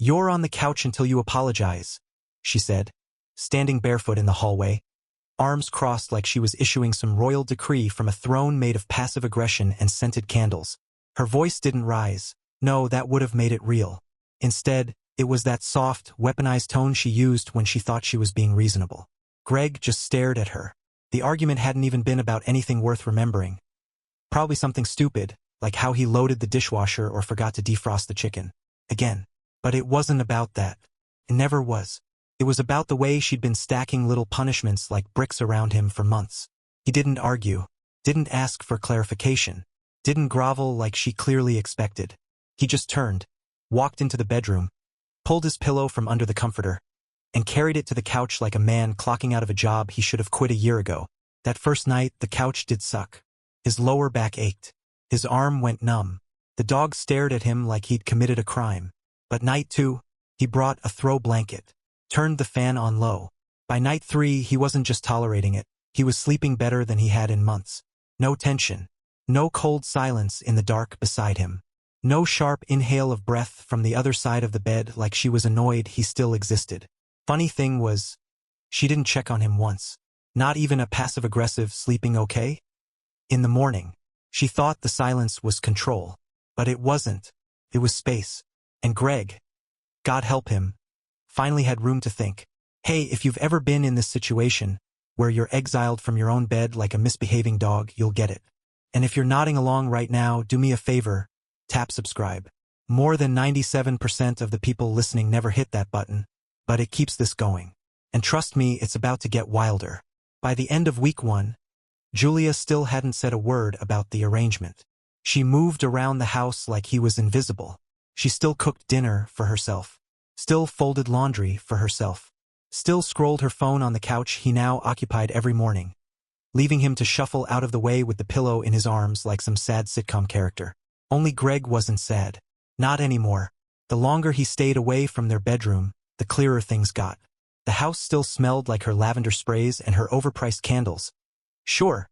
"You're on the couch until you apologize," she said, standing barefoot in the hallway, arms crossed like she was issuing some royal decree from a throne made of passive aggression and scented candles. Her voice didn't rise. No, that would have made it real. Instead, it was that soft, weaponized tone she used when she thought she was being reasonable. Greg just stared at her. The argument hadn't even been about anything worth remembering. Probably something stupid, like how he loaded the dishwasher or forgot to defrost the chicken. Again. But it wasn't about that. It never was. It was about the way she'd been stacking little punishments like bricks around him for months. He didn't argue, didn't ask for clarification, didn't grovel like she clearly expected. He just turned, walked into the bedroom, pulled his pillow from under the comforter, and carried it to the couch like a man clocking out of a job he should have quit a year ago. That first night, the couch did suck. His lower back ached. His arm went numb. The dog stared at him like he'd committed a crime. But night 2, he brought a throw blanket, turned the fan on low. By night 3, he wasn't just tolerating it, he was sleeping better than he had in months. No tension. No cold silence in the dark beside him. No sharp inhale of breath from the other side of the bed like she was annoyed he still existed. Funny thing was, she didn't check on him once. Not even a passive-aggressive "sleeping okay?" In the morning, she thought the silence was control. But it wasn't. It was space. And Greg, God help him, finally had room to think. Hey, if you've ever been in this situation, where you're exiled from your own bed like a misbehaving dog, you'll get it. And if you're nodding along right now, do me a favor, tap subscribe. More than 97% of the people listening never hit that button, but it keeps this going. And trust me, it's about to get wilder. By the end of week 1, Julia still hadn't said a word about the arrangement. She moved around the house like he was invisible. She still cooked dinner for herself, still folded laundry for herself, still scrolled her phone on the couch he now occupied every morning, leaving him to shuffle out of the way with the pillow in his arms like some sad sitcom character. Only Greg wasn't sad. Not anymore. The longer he stayed away from their bedroom, the clearer things got. The house still smelled like her lavender sprays and her overpriced candles. Sure,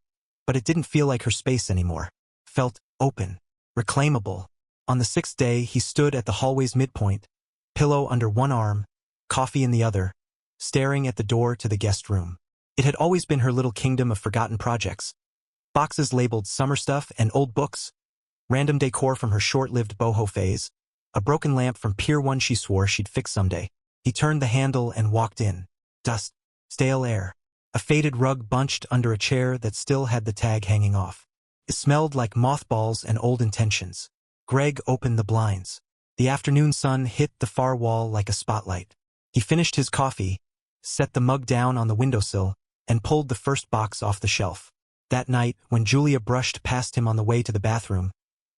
but it didn't feel like her space anymore. Felt open, reclaimable. On the 6th day, he stood at the hallway's midpoint, pillow under one arm, coffee in the other, staring at the door to the guest room. It had always been her little kingdom of forgotten projects. Boxes labeled summer stuff and old books, random decor from her short-lived boho phase, a broken lamp from Pier 1 she swore she'd fix someday. He turned the handle and walked in. Dust, stale air, a faded rug bunched under a chair that still had the tag hanging off. It smelled like mothballs and old intentions. Greg opened the blinds. The afternoon sun hit the far wall like a spotlight. He finished his coffee, set the mug down on the windowsill, and pulled the first box off the shelf. That night, when Julia brushed past him on the way to the bathroom,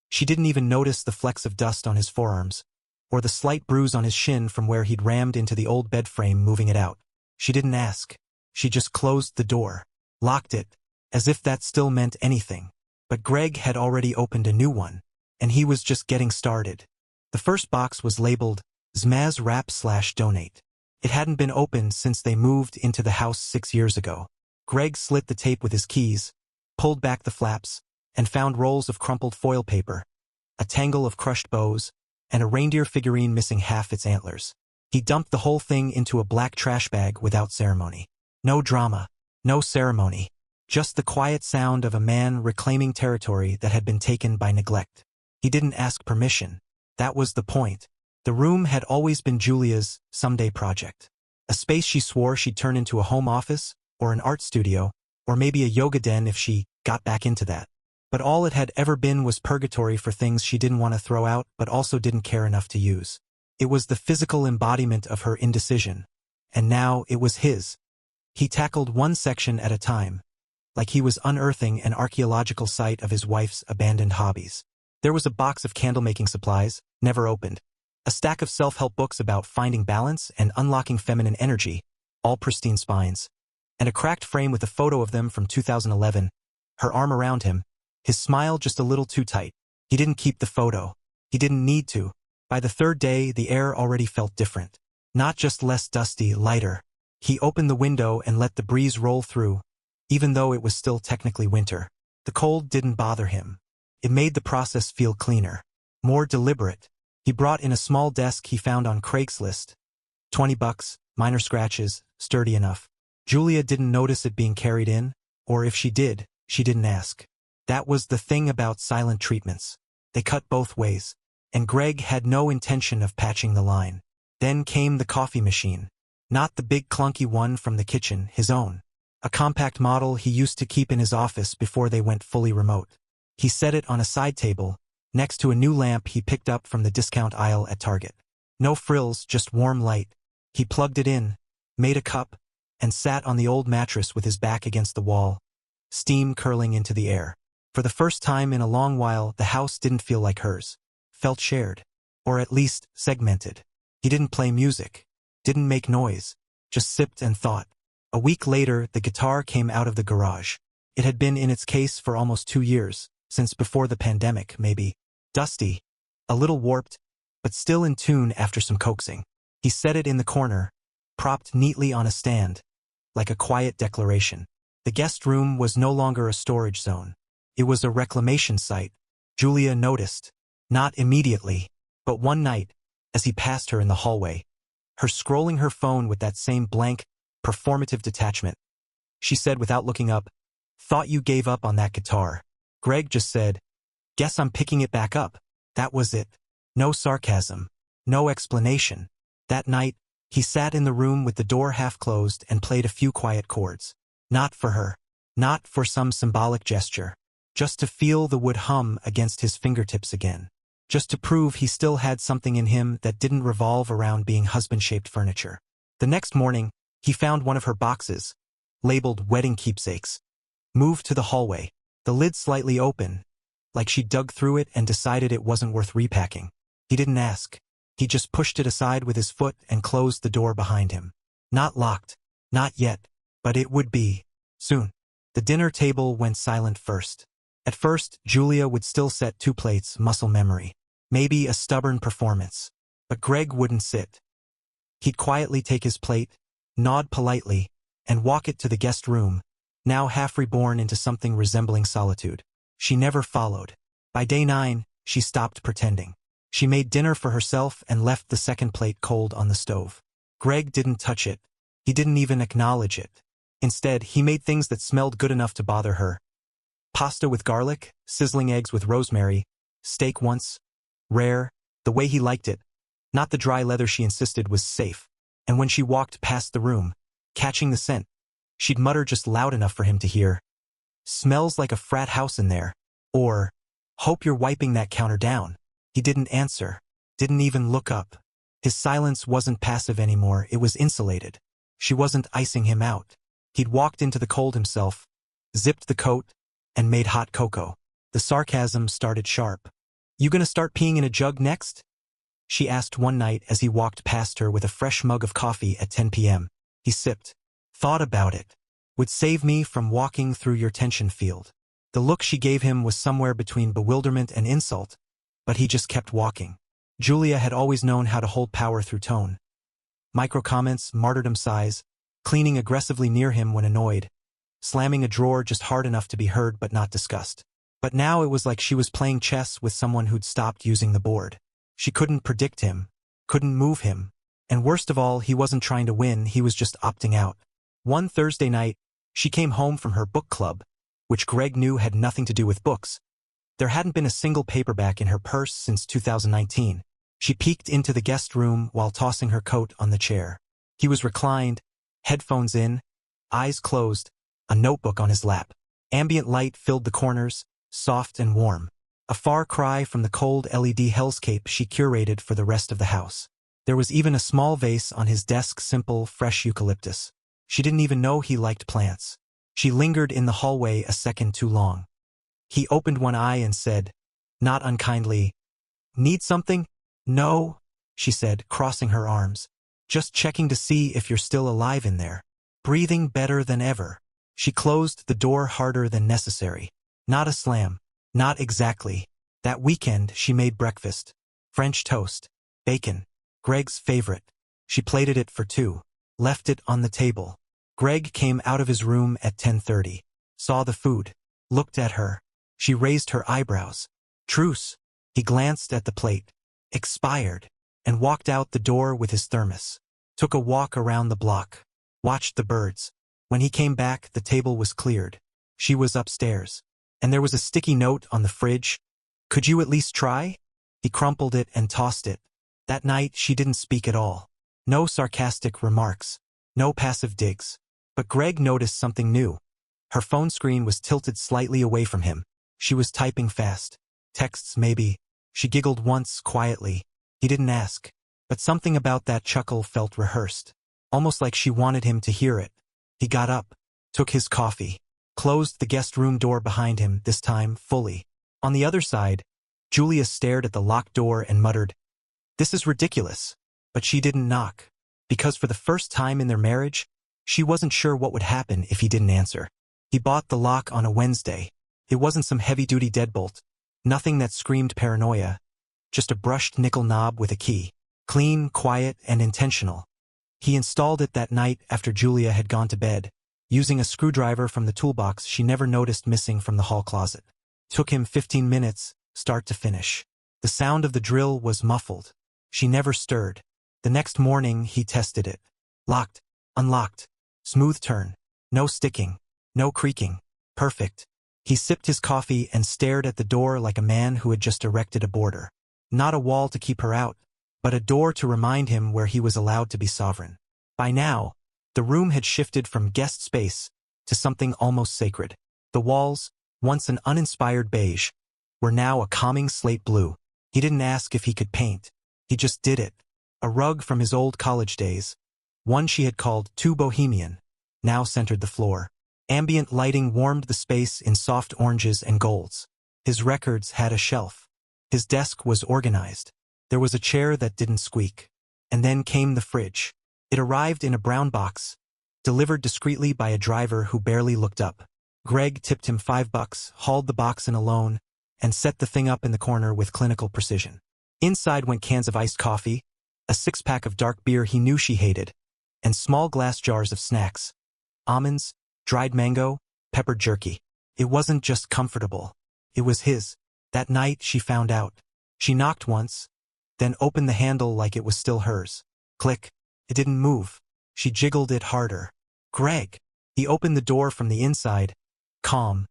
she didn't even notice the flecks of dust on his forearms, or the slight bruise on his shin from where he'd rammed into the old bed frame moving it out. She didn't ask. She just closed the door, locked it, as if that still meant anything. But Greg had already opened a new one, and he was just getting started. The first box was labeled Zmaz Wrap/Donate. It hadn't been opened since they moved into the house 6 years ago. Greg slit the tape with his keys, pulled back the flaps, and found rolls of crumpled foil paper, a tangle of crushed bows, and a reindeer figurine missing half its antlers. He dumped the whole thing into a black trash bag without ceremony. No drama, no ceremony, just the quiet sound of a man reclaiming territory that had been taken by neglect. He didn't ask permission. That was the point. The room had always been Julia's someday project. A space she swore she'd turn into a home office, or an art studio, or maybe a yoga den if she got back into that. But all it had ever been was purgatory for things she didn't want to throw out but also didn't care enough to use. It was the physical embodiment of her indecision. And now it was his. He tackled one section at a time, like he was unearthing an archaeological site of his wife's abandoned hobbies. There was a box of candle-making supplies, never opened, a stack of self-help books about finding balance and unlocking feminine energy, all pristine spines, and a cracked frame with a photo of them from 2011, her arm around him, his smile just a little too tight. He didn't keep the photo. He didn't need to. By the 3rd day, the air already felt different. Not just less dusty, lighter. He opened the window and let the breeze roll through, even though it was still technically winter. The cold didn't bother him. It made the process feel cleaner, more deliberate. He brought in a small desk he found on Craigslist. $20, minor scratches, sturdy enough. Julia didn't notice it being carried in, or if she did, she didn't ask. That was the thing about silent treatments. They cut both ways, and Greg had no intention of patching the line. Then came the coffee machine. Not the big clunky one from the kitchen, his own. A compact model he used to keep in his office before they went fully remote. He set it on a side table, next to a new lamp he picked up from the discount aisle at Target. No frills, just warm light. He plugged it in, made a cup, and sat on the old mattress with his back against the wall, steam curling into the air. For the first time in a long while, the house didn't feel like hers. Felt shared. Or at least, segmented. He didn't play music. Didn't make noise. Just sipped and thought. A week later, the guitar came out of the garage. It had been in its case for almost 2 years, since before the pandemic, maybe. Dusty. A little warped, but still in tune after some coaxing. He set it in the corner, propped neatly on a stand, like a quiet declaration. The guest room was no longer a storage zone. It was a reclamation site. Julia noticed. Not immediately, but one night, as he passed her in the hallway, her scrolling her phone with that same blank, performative detachment. She said without looking up, "Thought you gave up on that guitar." Greg just said, "Guess I'm picking it back up." That was it. No sarcasm. No explanation. That night, he sat in the room with the door half closed and played a few quiet chords. Not for her. Not for some symbolic gesture. Just to feel the wood hum against his fingertips again. Just to prove he still had something in him that didn't revolve around being husband-shaped furniture. The next morning, he found one of her boxes, labeled wedding keepsakes. Moved to the hallway. The lid slightly open, like she dug through it and decided it wasn't worth repacking. He didn't ask. He just pushed it aside with his foot and closed the door behind him. Not locked. Not yet. But it would be. Soon. The dinner table went silent first. At first, Julia would still set 2 plates, muscle memory. Maybe a stubborn performance. But Greg wouldn't sit. He'd quietly take his plate, nod politely, and walk it to the guest room, now half reborn into something resembling solitude. She never followed. By day 9, she stopped pretending. She made dinner for herself and left the second plate cold on the stove. Greg didn't touch it. He didn't even acknowledge it. Instead, he made things that smelled good enough to bother her. Pasta with garlic, sizzling eggs with rosemary, steak once. Rare, the way he liked it. Not the dry leather she insisted was safe. And when she walked past the room, catching the scent, she'd mutter just loud enough for him to hear. "Smells like a frat house in there." Or, "Hope you're wiping that counter down." He didn't answer. Didn't even look up. His silence wasn't passive anymore, it was insulated. She wasn't icing him out. He'd walked into the cold himself, zipped the coat, and made hot cocoa. The sarcasm started sharp. "You gonna start peeing in a jug next?" she asked one night as he walked past her with a fresh mug of coffee at 10 p.m. He sipped. "Thought about it. Would save me from walking through your tension field." The look she gave him was somewhere between bewilderment and insult, but he just kept walking. Julia had always known how to hold power through tone. Micro-comments, martyrdom sighs, cleaning aggressively near him when annoyed, slamming a drawer just hard enough to be heard but not discussed. But now it was like she was playing chess with someone who'd stopped using the board. She couldn't predict him, couldn't move him, and worst of all, he wasn't trying to win, he was just opting out. One Thursday night, she came home from her book club, which Greg knew had nothing to do with books. There hadn't been a single paperback in her purse since 2019. She peeked into the guest room while tossing her coat on the chair. He was reclined, headphones in, eyes closed, a notebook on his lap. Ambient light filled the corners, soft and warm. A far cry from the cold LED hellscape she curated for the rest of the house. There was even a small vase on his desk, simple, fresh eucalyptus. She didn't even know he liked plants. She lingered in the hallway a second too long. He opened one eye and said, not unkindly, "Need something?" "No," she said, crossing her arms. "Just checking to see if you're still alive in there. Breathing better than ever." She closed the door harder than necessary. Not a slam. Not exactly. That weekend she made breakfast. French toast. Bacon. Greg's favorite. She plated it for 2. Left it on the table. Greg came out of his room at 10:30. Saw the food. Looked at her. She raised her eyebrows. "Truce." He glanced at the plate. expired, and walked out the door with his thermos. Took a walk around the block. Watched the birds. When he came back, the table was cleared. She was upstairs. And there was a sticky note on the fridge. "Could you at least try?" He crumpled it and tossed it. That night she didn't speak at all. No sarcastic remarks. No passive digs. But Greg noticed something new. Her phone screen was tilted slightly away from him. She was typing fast. Texts, maybe. She giggled once, quietly. He didn't ask. But something about that chuckle felt rehearsed. Almost like she wanted him to hear it. He got up, took his coffee, closed the guest room door behind him, this time fully. On the other side, Julia stared at the locked door and muttered, "This is ridiculous." But she didn't knock. Because for the first time in their marriage, she wasn't sure what would happen if he didn't answer. He bought the lock on a Wednesday. It wasn't some heavy-duty deadbolt. Nothing that screamed paranoia. Just a brushed nickel knob with a key. Clean, quiet, and intentional. He installed it that night after Julia had gone to bed, using a screwdriver from the toolbox she never noticed missing from the hall closet. Took him 15 minutes, start to finish. The sound of the drill was muffled. She never stirred. The next morning he tested it. Locked, unlocked, smooth turn, no sticking, no creaking. Perfect. He sipped his coffee and stared at the door like a man who had just erected a border. Not a wall to keep her out, but a door to remind him where he was allowed to be sovereign. By now, the room had shifted from guest space to something almost sacred. The walls, once an uninspired beige, were now a calming slate blue. He didn't ask if he could paint. He just did it. A rug from his old college days, one she had called too bohemian, now centered the floor. Ambient lighting warmed the space in soft oranges and golds. His records had a shelf. His desk was organized. There was a chair that didn't squeak. And then came the fridge. It arrived in a brown box, delivered discreetly by a driver who barely looked up. Greg tipped him $5, hauled the box in alone, and set the thing up in the corner with clinical precision. Inside went cans of iced coffee, a 6-pack of dark beer he knew she hated, and small glass jars of snacks. Almonds, dried mango, peppered jerky. It wasn't just comfortable. It was his. That night she found out. She knocked once, then opened the handle like it was still hers. Click. It didn't move. She jiggled it harder. Greg. He opened the door from the inside, calm,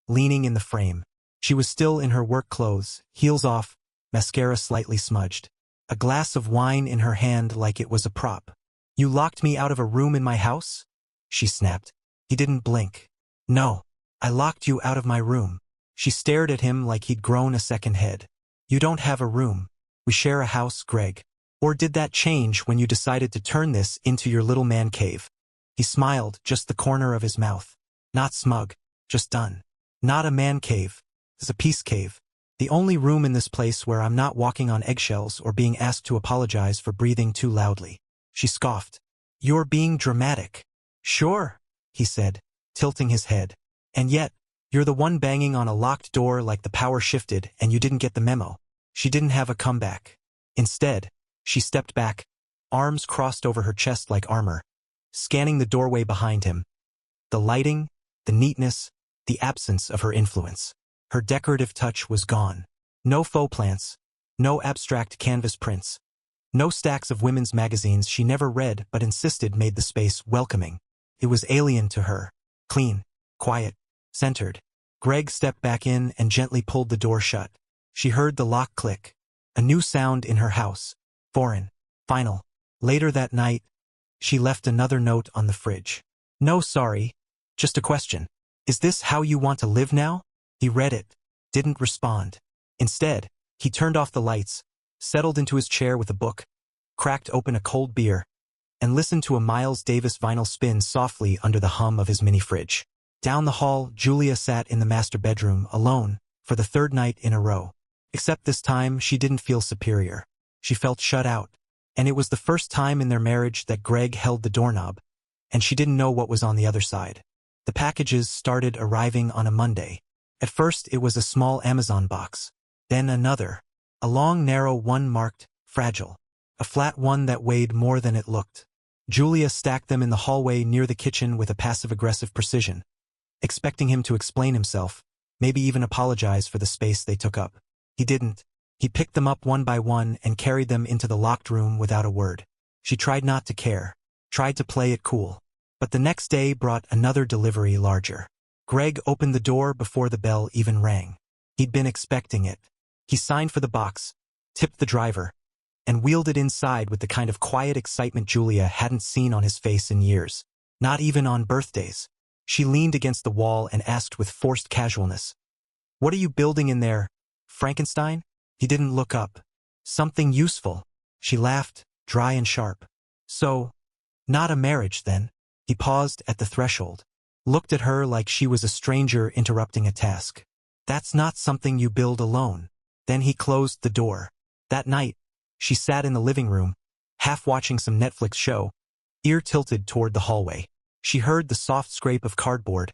leaning in the frame. She was still in her work clothes, heels off, mascara slightly smudged. A glass of wine in her hand like it was a prop. "You locked me out of a room in my house?" she snapped. He didn't blink. "No, I locked you out of my room." She stared at him like he'd grown a second head. "You don't have a room. We share a house, Greg. Or did that change when you decided to turn this into your little man cave?" He smiled, just the corner of his mouth. Not smug, just done. "Not a man cave. It's a peace cave. The only room in this place where I'm not walking on eggshells or being asked to apologize for breathing too loudly." She scoffed. "You're being dramatic." "Sure," he said, tilting his head. "And yet, you're the one banging on a locked door like the power shifted and you didn't get the memo." She didn't have a comeback. Instead, she stepped back, arms crossed over her chest like armor, scanning the doorway behind him. The lighting, the neatness, the absence of her influence. Her decorative touch was gone. No faux plants, no abstract canvas prints, no stacks of women's magazines she never read but insisted made the space welcoming. It was alien to her. Clean, quiet, centered. Greg stepped back in and gently pulled the door shut. She heard the lock click. A new sound in her house. Foreign. Final. Later that night, she left another note on the fridge. "No, sorry. Just a question. Is this how you want to live now?" He read it. Didn't respond. Instead, he turned off the lights, settled into his chair with a book, cracked open a cold beer, and listened to a Miles Davis vinyl spin softly under the hum of his mini fridge. Down the hall, Julia sat in the master bedroom, alone, for the third night in a row. Except this time, she didn't feel superior. She felt shut out. And it was the first time in their marriage that Greg held the doorknob, and she didn't know what was on the other side. The packages started arriving on a Monday. At first, it was a small Amazon box. Then another. A long, narrow one marked, fragile. A flat one that weighed more than it looked. Julia stacked them in the hallway near the kitchen with a passive-aggressive precision, expecting him to explain himself, maybe even apologize for the space they took up. He didn't. He picked them up one by one and carried them into the locked room without a word. She tried not to care, tried to play it cool. But the next day brought another delivery larger. Greg opened the door before the bell even rang. He'd been expecting it. He signed for the box, tipped the driver, and wheeled it inside with the kind of quiet excitement Julia hadn't seen on his face in years. Not even on birthdays. She leaned against the wall and asked with forced casualness, "What are you building in there, Frankenstein?" He didn't look up. "Something useful." She laughed, dry and sharp. "So, not a marriage, then?" He paused at the threshold, looked at her like she was a stranger interrupting a task. "That's not something you build alone." Then he closed the door. That night, she sat in the living room, half watching some Netflix show, ear tilted toward the hallway. She heard the soft scrape of cardboard,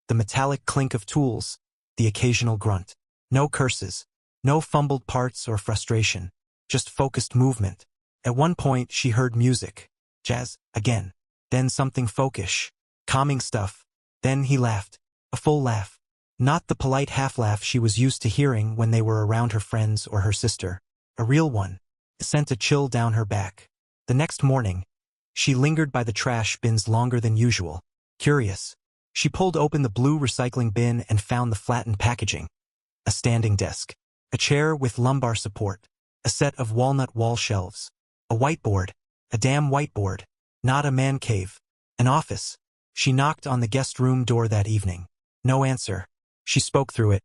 the metallic clink of tools, the occasional grunt. No curses, no fumbled parts or frustration, just focused movement. At one point she heard music, jazz, again, then something folkish, calming stuff. Then he laughed, a full laugh. Not the polite half-laugh she was used to hearing when they were around her friends or her sister. A real one. It sent a chill down her back. The next morning, she lingered by the trash bins longer than usual. Curious. She pulled open the blue recycling bin and found the flattened packaging. A standing desk. A chair with lumbar support. A set of walnut wall shelves. A whiteboard. A damn whiteboard. Not a man cave. An office. She knocked on the guest room door that evening. No answer. She spoke through it.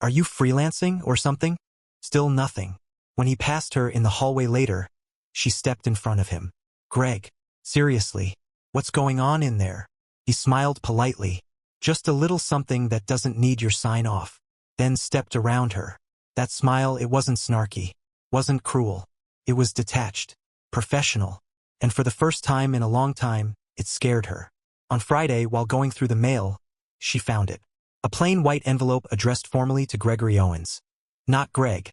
"Are you freelancing or something?" Still nothing. When he passed her in the hallway later, she stepped in front of him. "Greg, seriously, what's going on in there?" He smiled politely. "Just a little something that doesn't need your sign off." Then stepped around her. That smile, it wasn't snarky, wasn't cruel. It was detached, professional. And for the first time in a long time, it scared her. On Friday, while going through the mail, she found it. A plain white envelope addressed formally to Gregory Owens. Not Greg.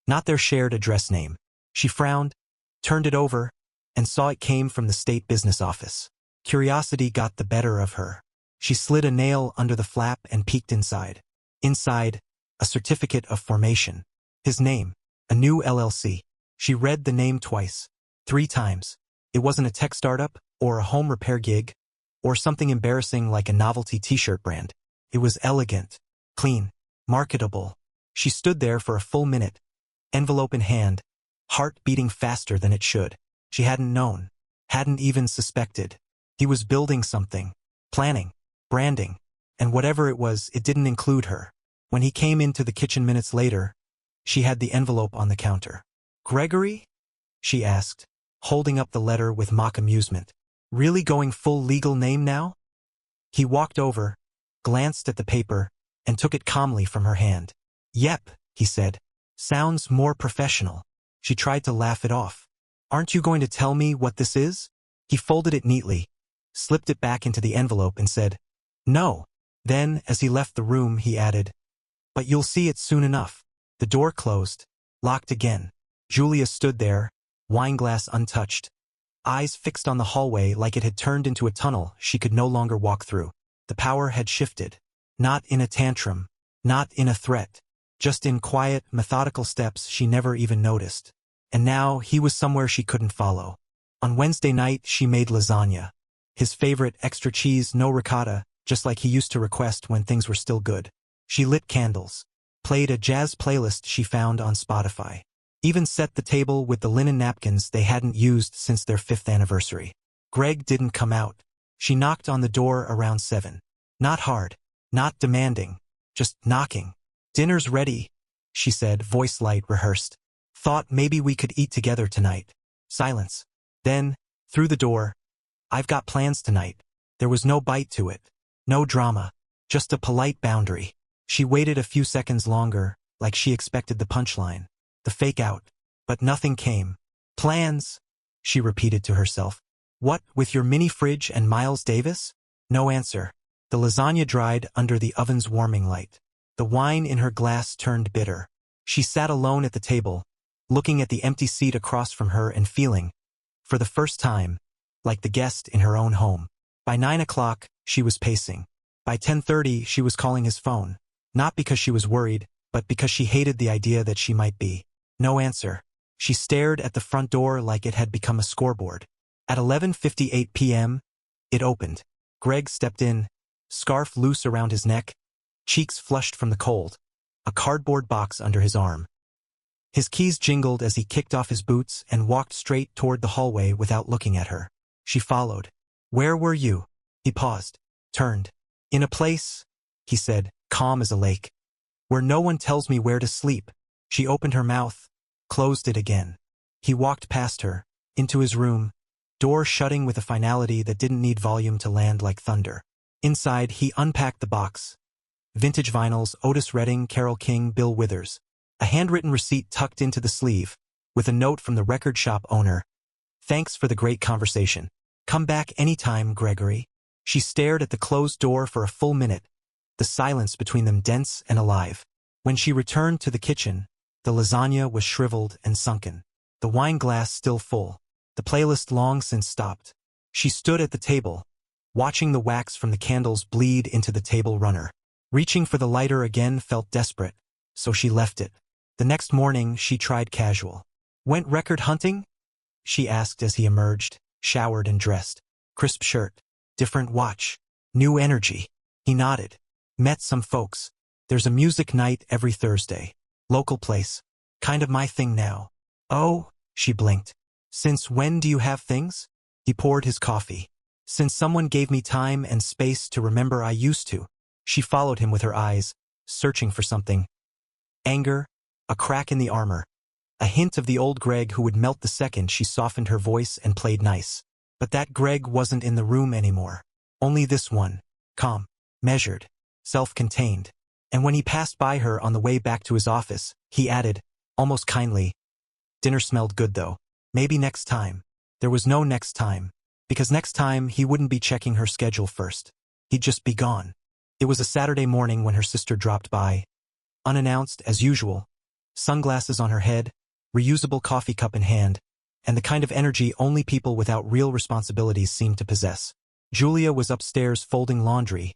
Not their shared address name. She frowned, turned it over, and saw it came from the state business office. Curiosity got the better of her. She slid a nail under the flap and peeked inside. Inside, a certificate of formation. His name, a new LLC. She read the name twice, 3 times. It wasn't a tech startup, or a home repair gig, or something embarrassing like a novelty t-shirt brand. It was elegant, clean, marketable. She stood there for a full minute, envelope in hand, heart beating faster than it should. She hadn't known, hadn't even suspected. He was building something, planning, branding, and whatever it was, it didn't include her. When he came into the kitchen minutes later, she had the envelope on the counter. "Gregory?" she asked, holding up the letter with mock amusement. "Really going full legal name now?" He walked over, glanced at the paper, and took it calmly from her hand. "Yep," he said. "Sounds more professional." She tried to laugh it off. "Aren't you going to tell me what this is?" He folded it neatly, slipped it back into the envelope and said, "No." Then, as he left the room, he added, "But you'll see it soon enough." The door closed, locked again. Julia stood there, wineglass untouched, eyes fixed on the hallway like it had turned into a tunnel she could no longer walk through. The power had shifted. Not in a tantrum, not in a threat, just in quiet, methodical steps she never even noticed. And now he was somewhere she couldn't follow. On Wednesday night she made lasagna. His favorite, extra cheese, no ricotta, just like he used to request when things were still good. She lit candles, played a jazz playlist she found on Spotify, even set the table with the linen napkins they hadn't used since their 5th anniversary. Greg didn't come out. She knocked on the door around 7. Not hard, not demanding, just knocking. "Dinner's ready," she said, voice light, rehearsed. "Thought maybe we could eat together tonight." Silence. Then, through the door, "I've got plans tonight." There was no bite to it. No drama. Just a polite boundary. She waited a few seconds longer, like she expected the punchline, the fake out. But nothing came. "Plans," she repeated to herself. "What, with your mini fridge and Miles Davis?" No answer. The lasagna dried under the oven's warming light. The wine in her glass turned bitter. She sat alone at the table, looking at the empty seat across from her and feeling, for the first time, like the guest in her own home. By 9 o'clock, she was pacing. By 10:30, she was calling his phone. Not because she was worried, but because she hated the idea that she might be. No answer. She stared at the front door like it had become a scoreboard. At 11:58 p.m., it opened. Greg stepped in, scarf loose around his neck, cheeks flushed from the cold, a cardboard box under his arm. His keys jingled as he kicked off his boots and walked straight toward the hallway without looking at her. She followed. "Where were you?" He paused, turned. "In a place," he said, calm as a lake, "where no one tells me where to sleep." She opened her mouth, closed it again. He walked past her, into his room, door shutting with a finality that didn't need volume to land like thunder. Inside, he unpacked the box. Vintage vinyls, Otis Redding, Carole King, Bill Withers. A handwritten receipt tucked into the sleeve, with a note from the record shop owner. "Thanks for the great conversation. Come back anytime, Gregory." She stared at the closed door for a full minute, the silence between them dense and alive. When she returned to the kitchen, the lasagna was shriveled and sunken, the wine glass still full, the playlist long since stopped. She stood at the table, watching the wax from the candles bleed into the table runner. Reaching for the lighter again felt desperate, so she left it. The next morning, she tried casual. "Went record hunting?" she asked as he emerged, showered and dressed. Crisp shirt, different watch, new energy. He nodded. "Met some folks. There's a music night every Thursday. Local place. Kind of my thing now." "Oh," she blinked. "Since when do you have things?" He poured his coffee. "Since someone gave me time and space to remember I used to." She followed him with her eyes, searching for something. Anger, a crack in the armor, a hint of the old Greg who would melt the second she softened her voice and played nice. But that Greg wasn't in the room anymore. Only this one, calm, measured, self-contained. And when he passed by her on the way back to his office, he added, almost kindly, "Dinner smelled good though. Maybe next time." There was no next time, because next time he wouldn't be checking her schedule first. He'd just be gone. It was a Saturday morning when her sister dropped by, unannounced as usual, sunglasses on her head, reusable coffee cup in hand, and the kind of energy only people without real responsibilities seem to possess. Julia was upstairs folding laundry,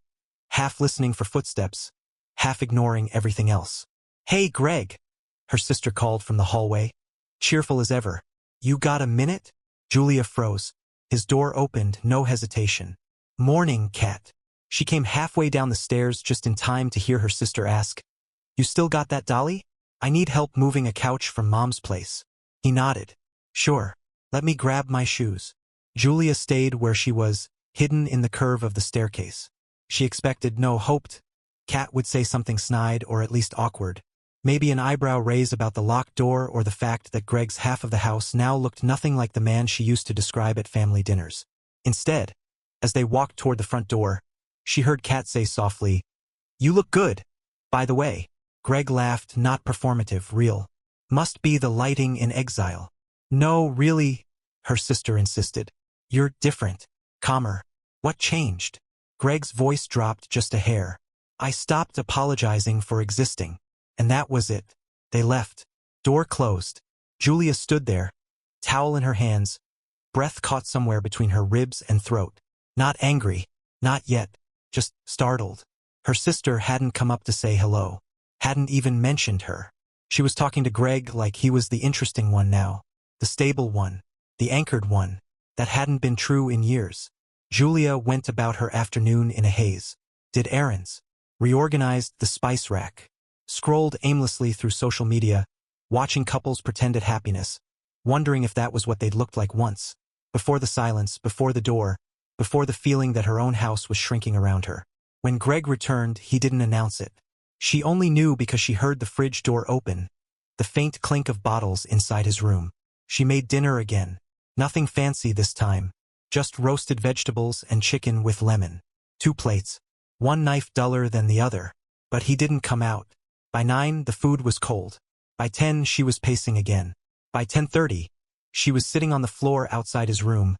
half listening for footsteps, half ignoring everything else. "Hey, Greg," her sister called from the hallway, cheerful as ever. "You got a minute?" Julia froze. His door opened, no hesitation. "Morning, Kat." She came halfway down the stairs just in time to hear her sister ask, "You still got that dolly? I need help moving a couch from Mom's place." He nodded. "Sure. Let me grab my shoes." Julia stayed where she was, hidden in the curve of the staircase. She expected, no, hoped, Kat would say something snide or at least awkward. Maybe an eyebrow raise about the locked door or the fact that Greg's half of the house now looked nothing like the man she used to describe at family dinners. Instead, as they walked toward the front door, she heard Kat say softly, "You look good, by the way." Greg laughed, not performative, real. "Must be the lighting in exile." "No, really," her sister insisted. "You're different, calmer." "What changed?" Greg's voice dropped just a hair. "I stopped apologizing for existing. And that was it." They left. Door closed. Julia stood there, towel in her hands, breath caught somewhere between her ribs and throat. Not angry, not yet, just startled. Her sister hadn't come up to say hello, hadn't even mentioned her. She was talking to Greg like he was the interesting one now, the stable one, the anchored one. That hadn't been true in years. Julia went about her afternoon in a haze, did errands, reorganized the spice rack, scrolled aimlessly through social media, watching couples pretend at happiness, wondering if that was what they'd looked like once, before the silence, before the door, before the feeling that her own house was shrinking around her. When Greg returned, he didn't announce it. She only knew because she heard the fridge door open, the faint clink of bottles inside his room. She made dinner again. Nothing fancy this time, just roasted vegetables and chicken with lemon. 2 plates, one knife duller than the other, but he didn't come out. By 9, the food was cold. By 10, she was pacing again. By 10:30, she was sitting on the floor outside his room,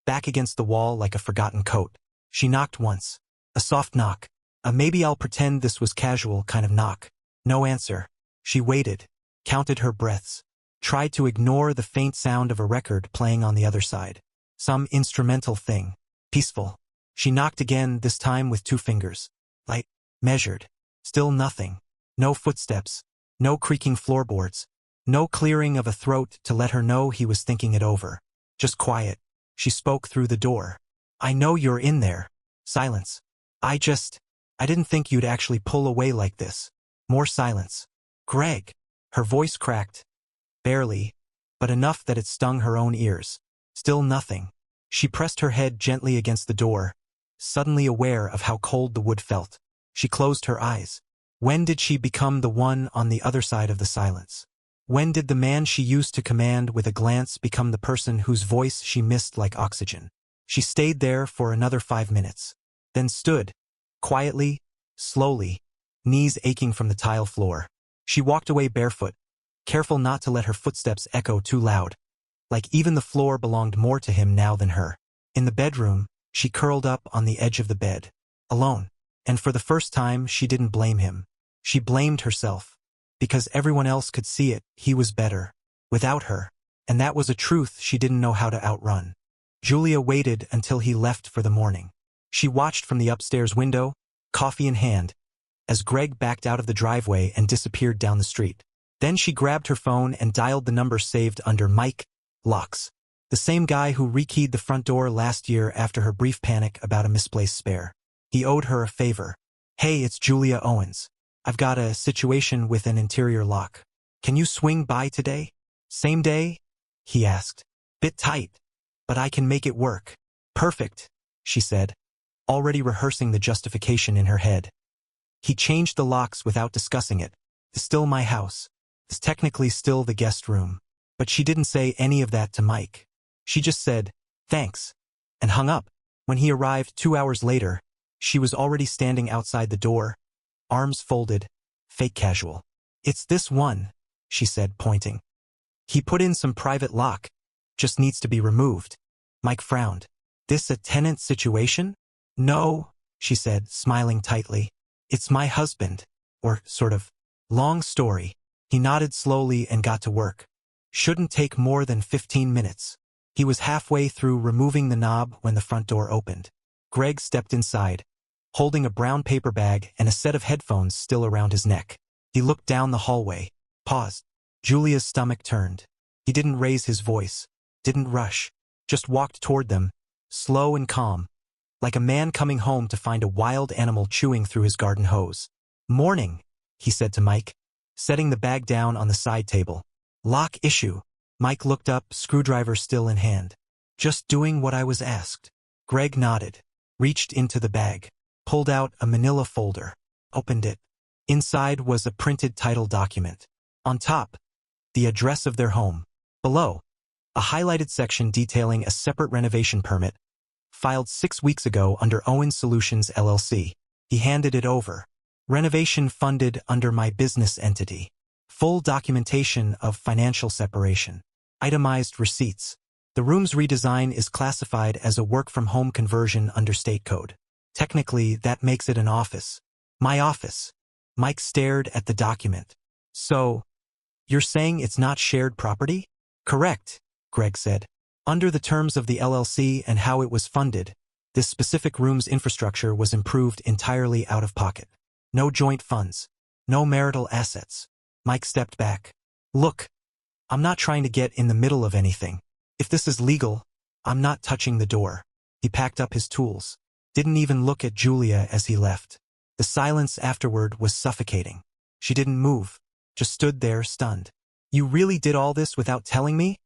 back against the wall like a forgotten coat. She knocked once. A soft knock. A maybe I'll pretend this was casual kind of knock. No answer. She waited, counted her breaths, tried to ignore the faint sound of a record playing on the other side. Some instrumental thing. Peaceful. She knocked again, this time with 2 fingers. Light. Measured. Still nothing. No footsteps. No creaking floorboards. No clearing of a throat to let her know he was thinking it over. Just quiet. She spoke through the door. I know you're in there. Silence. I didn't think you'd actually pull away like this. More silence. Greg. Her voice cracked. Barely, but enough that it stung her own ears. Still nothing. She pressed her head gently against the door, suddenly aware of how cold the wood felt. She closed her eyes. When did she become the one on the other side of the silence? When did the man she used to command with a glance become the person whose voice she missed like oxygen? She stayed there for another 5 minutes, then stood, quietly, slowly, knees aching from the tile floor. She walked away barefoot, careful not to let her footsteps echo too loud, like even the floor belonged more to him now than her. In the bedroom, she curled up on the edge of the bed, alone, and for the first time she didn't blame him. She blamed herself. Because everyone else could see it, he was better. Without her. And that was a truth she didn't know how to outrun. Julia waited until he left for the morning. She watched from the upstairs window, coffee in hand, as Greg backed out of the driveway and disappeared down the street. Then she grabbed her phone and dialed the number saved under Mike Locks, the same guy who rekeyed the front door last year after her brief panic about a misplaced spare. He owed her a favor. Hey, it's Julia Owens. I've got a situation with an interior lock. Can you swing by today? Same day? He asked. Bit tight, but I can make it work. Perfect, she said, already rehearsing the justification in her head. He changed the locks without discussing it. It's still my house. It's technically still the guest room. But she didn't say any of that to Mike. She just said, thanks, and hung up. When he arrived 2 hours later, she was already standing outside the door, arms folded, fake casual. It's this one, she said, pointing. He put in some private lock. Just needs to be removed. Mike frowned. This a tenant situation? No, she said, smiling tightly. It's my husband. Or, sort of. Long story. He nodded slowly and got to work. Shouldn't take more than 15 minutes. He was halfway through removing the knob when the front door opened. Greg stepped inside, holding a brown paper bag and a set of headphones still around his neck. He looked down the hallway, paused. Julia's stomach turned. He didn't raise his voice, didn't rush, just walked toward them, slow and calm, like a man coming home to find a wild animal chewing through his garden hose. Morning, he said to Mike, setting the bag down on the side table. Lock issue. Mike looked up, screwdriver still in hand. Just doing what I was asked. Greg nodded, reached into the bag, pulled out a manila folder, opened it. Inside was a printed title document. On top, the address of their home. Below, a highlighted section detailing a separate renovation permit, filed 6 weeks ago under Owens Solutions LLC. He handed it over. Renovation funded under my business entity. Full documentation of financial separation. Itemized receipts. The room's redesign is classified as a work-from-home conversion under state code. Technically, that makes it an office. My office. Mike stared at the document. So, you're saying it's not shared property? Correct, Greg said. Under the terms of the LLC and how it was funded, this specific room's infrastructure was improved entirely out of pocket. No joint funds. No marital assets. Mike stepped back. Look, I'm not trying to get in the middle of anything. If this is legal, I'm not touching the door. He packed up his tools. Didn't even look at Julia as he left. The silence afterward was suffocating. She didn't move, just stood there stunned. You really did all this without telling me?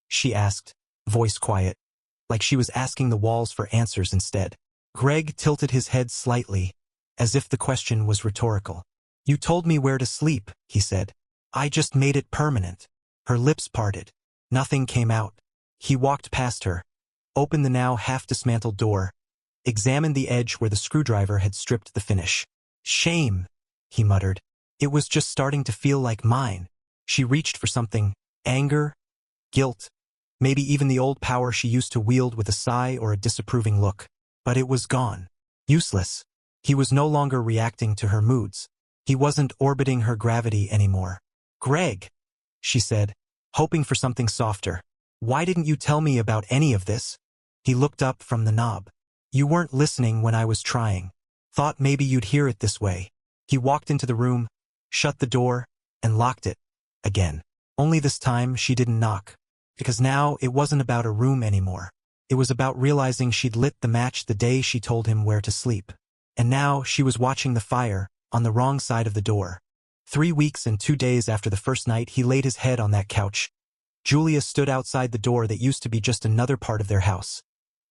She asked, voice quiet, like she was asking the walls for answers instead. Greg tilted his head slightly, as if the question was rhetorical. You told me where to sleep, he said. I just made it permanent. Her lips parted. Nothing came out. He walked past her, opened the now half-dismantled door, examined the edge where the screwdriver had stripped the finish. Shame, he muttered. It was just starting to feel like mine. She reached for something. Anger, guilt, maybe even the old power she used to wield with a sigh or a disapproving look. But it was gone. Useless. He was no longer reacting to her moods. He wasn't orbiting her gravity anymore. Greg, she said, hoping for something softer. Why didn't you tell me about any of this? He looked up from the knob. You weren't listening when I was trying. Thought maybe you'd hear it this way. He walked into the room, shut the door, and locked it. Again. Only this time she didn't knock. Because now it wasn't about a room anymore. It was about realizing she'd lit the match the day she told him where to sleep. And now she was watching the fire, on the wrong side of the door. 3 weeks and 2 days after the first night he laid his head on that couch, Julia stood outside the door that used to be just another part of their house.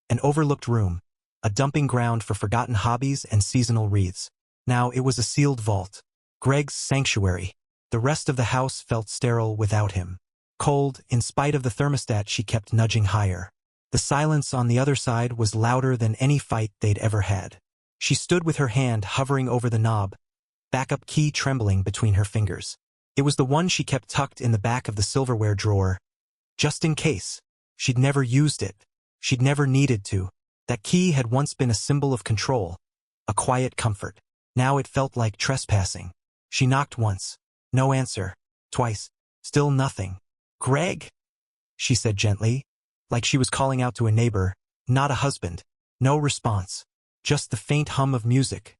An overlooked room, a dumping ground for forgotten hobbies and seasonal wreaths. Now it was a sealed vault. Greg's sanctuary. The rest of the house felt sterile without him. Cold, in spite of the thermostat she kept nudging higher. The silence on the other side was louder than any fight they'd ever had. She stood with her hand hovering over the knob, backup key trembling between her fingers. It was the one she kept tucked in the back of the silverware drawer, just in case. She'd never used it. She'd never needed to. That key had once been a symbol of control, a quiet comfort. Now it felt like trespassing. She knocked once. No answer. Twice. Still nothing. "Greg?" she said gently, like she was calling out to a neighbor, not a husband. No response. Just the faint hum of music.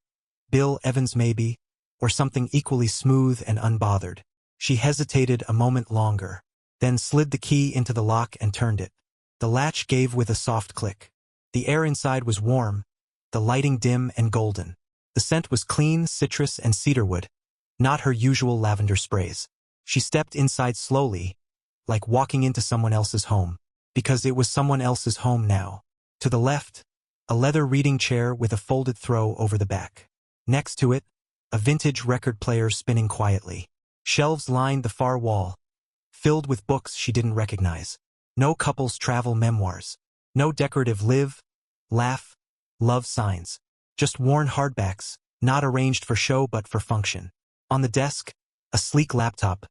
Bill Evans maybe, or something equally smooth and unbothered. She hesitated a moment longer, then slid the key into the lock and turned it. The latch gave with a soft click. The air inside was warm, the lighting dim and golden. The scent was clean citrus and cedarwood, not her usual lavender sprays. She stepped inside slowly, like walking into someone else's home, because it was someone else's home now. To the left, a leather reading chair with a folded throw over the back. Next to it, a vintage record player spinning quietly. Shelves lined the far wall, filled with books she didn't recognize. No couples travel memoirs. No decorative live, laugh, love signs. Just worn hardbacks, not arranged for show but for function. On the desk, a sleek laptop,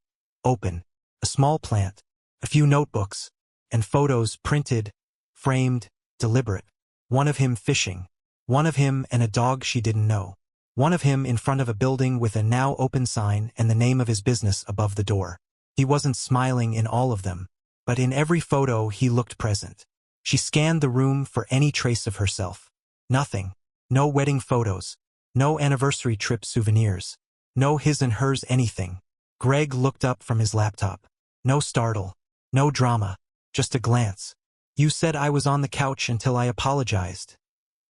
open, a small plant, a few notebooks, and photos printed, framed, deliberate. One of him fishing. One of him and a dog she didn't know. One of him in front of a building with a now open sign and the name of his business above the door. He wasn't smiling in all of them, but in every photo he looked present. She scanned the room for any trace of herself. Nothing. No wedding photos. No anniversary trip souvenirs. No his and hers anything. Greg looked up from his laptop. No startle. No drama. Just a glance. "You said I was on the couch until I apologized,"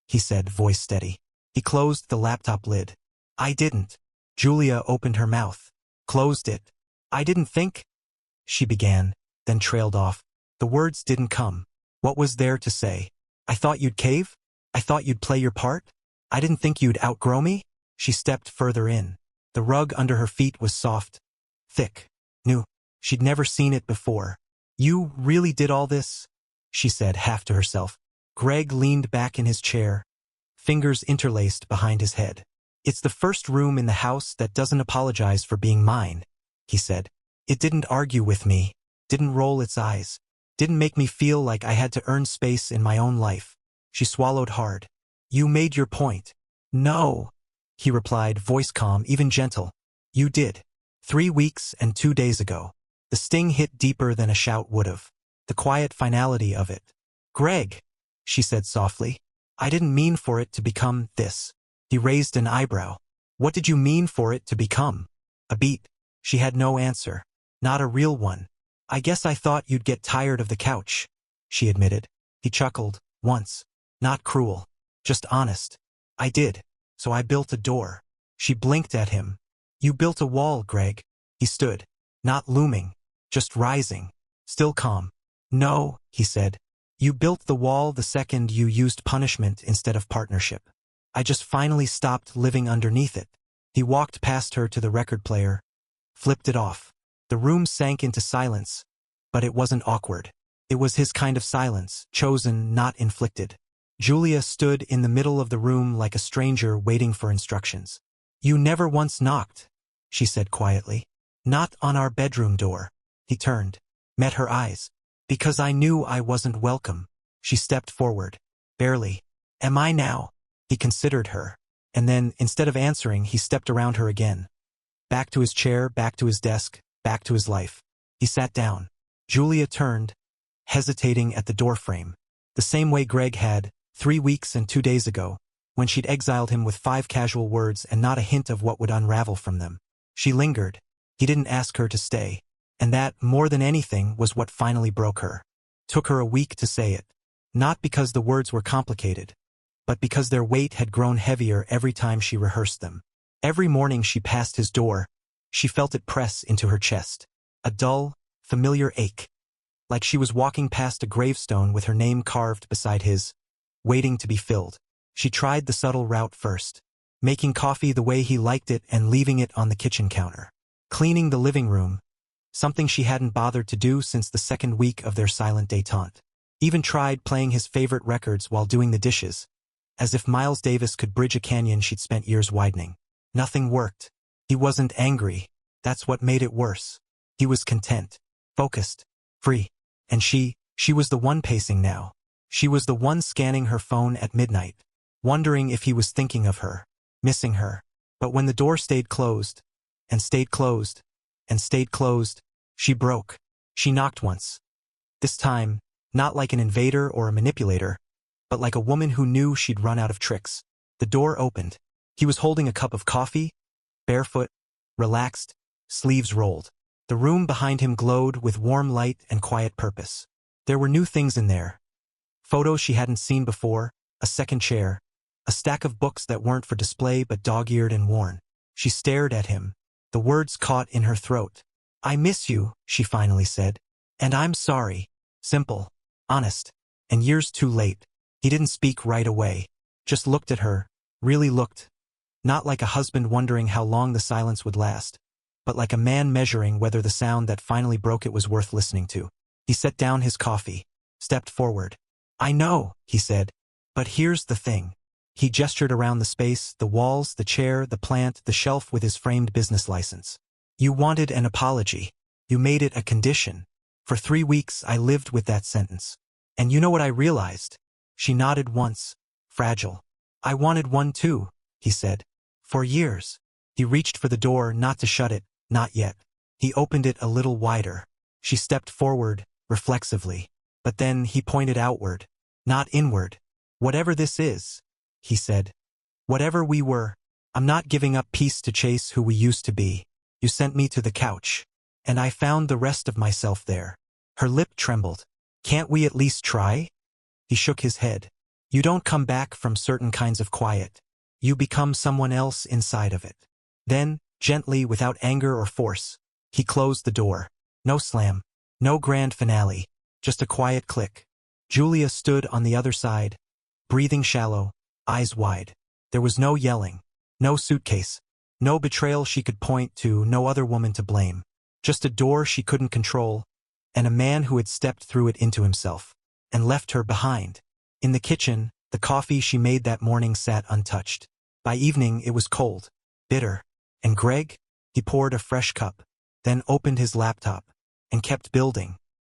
he said, voice steady. He closed the laptop lid. "I didn't." Julia opened her mouth. Closed it. "I didn't think," she began, then trailed off. The words didn't come. What was there to say? "I thought you'd cave? I thought you'd play your part? I didn't think you'd outgrow me?" She stepped further in. The rug under her feet was soft, thick, new. She'd never seen it before. "You really did all this?" she said, half to herself. Greg leaned back in his chair, fingers interlaced behind his head. "It's the first room in the house that doesn't apologize for being mine," he said. "It didn't argue with me, didn't roll its eyes, didn't make me feel like I had to earn space in my own life." She swallowed hard. "You made your point." "No," he replied, voice calm, even gentle. "You did. 3 weeks and 2 days ago." The sting hit deeper than a shout would have. The quiet finality of it. "Greg," she said softly, "I didn't mean for it to become this." He raised an eyebrow. "What did you mean for it to become?" A beat. She had no answer. Not a real one. "I guess I thought you'd get tired of the couch," she admitted. He chuckled. "Once. Not cruel. Just honest. I did. So I built a door." She blinked at him. "You built a wall, Greg." He stood. Not looming. Just rising. Still calm. "No," he said. "You built the wall the second you used punishment instead of partnership. I just finally stopped living underneath it." He walked past her to the record player, flipped it off. The room sank into silence, but it wasn't awkward. It was his kind of silence, chosen, not inflicted. Julia stood in the middle of the room like a stranger waiting for instructions. "You never once knocked," she said quietly. "Not on our bedroom door." He turned, met her eyes. "Because I knew I wasn't welcome." She stepped forward. "Barely. Am I now?" He considered her. And then, instead of answering, he stepped around her again. Back to his chair, back to his desk, back to his life. He sat down. Julia turned, hesitating at the doorframe. The same way Greg had, 3 weeks and 2 days ago, when she'd exiled him with 5 casual words and not a hint of what would unravel from them. She lingered. He didn't ask her to stay. And that, more than anything, was what finally broke her. Took her a week to say it. Not because the words were complicated, but because their weight had grown heavier every time she rehearsed them. Every morning she passed his door, she felt it press into her chest. A dull, familiar ache. Like she was walking past a gravestone with her name carved beside his, waiting to be filled. She tried the subtle route first. Making coffee the way he liked it and leaving it on the kitchen counter. Cleaning the living room, something she hadn't bothered to do since the second week of their silent détente. Even tried playing his favorite records while doing the dishes, as if Miles Davis could bridge a canyon she'd spent years widening. Nothing worked. He wasn't angry. That's what made it worse. He was content, focused, free. And she was the one pacing now. She was the one scanning her phone at midnight, wondering if he was thinking of her, missing her. But when the door stayed closed, and stayed closed, and stayed closed, she broke. She knocked once. This time, not like an invader or a manipulator, but like a woman who knew she'd run out of tricks. The door opened. He was holding a cup of coffee, barefoot, relaxed, sleeves rolled. The room behind him glowed with warm light and quiet purpose. There were new things in there. Photos she hadn't seen before, a second chair, a stack of books that weren't for display but dog-eared and worn. She stared at him, the words caught in her throat. "I miss you," she finally said. "And I'm sorry." Simple, honest, and years too late. He didn't speak right away, just looked at her, really looked. Not like a husband wondering how long the silence would last, but like a man measuring whether the sound that finally broke it was worth listening to. He set down his coffee, stepped forward. "I know," he said, "but here's the thing." He gestured around the space, the walls, the chair, the plant, the shelf with his framed business license. "You wanted an apology. You made it a condition. For 3 weeks I lived with that sentence. And you know what I realized?" She nodded once, fragile. "I wanted one too," he said. "For years." He reached for the door, not to shut it, not yet. He opened it a little wider. She stepped forward, reflexively. But then he pointed outward, not inward. "Whatever this is," he said. "Whatever we were, I'm not giving up peace to chase who we used to be. You sent me to the couch. And I found the rest of myself there." Her lip trembled. "Can't we at least try?" He shook his head. "You don't come back from certain kinds of quiet. You become someone else inside of it." Then, gently, without anger or force, he closed the door. No slam. No grand finale. Just a quiet click. Julia stood on the other side, breathing shallow, eyes wide. There was no yelling. No suitcase. No betrayal she could point to, no other woman to blame. Just a door she couldn't control, and a man who had stepped through it into himself, and left her behind. In the kitchen, the coffee she made that morning sat untouched. By evening it was cold, bitter. And Greg? He poured a fresh cup, then opened his laptop, and kept building.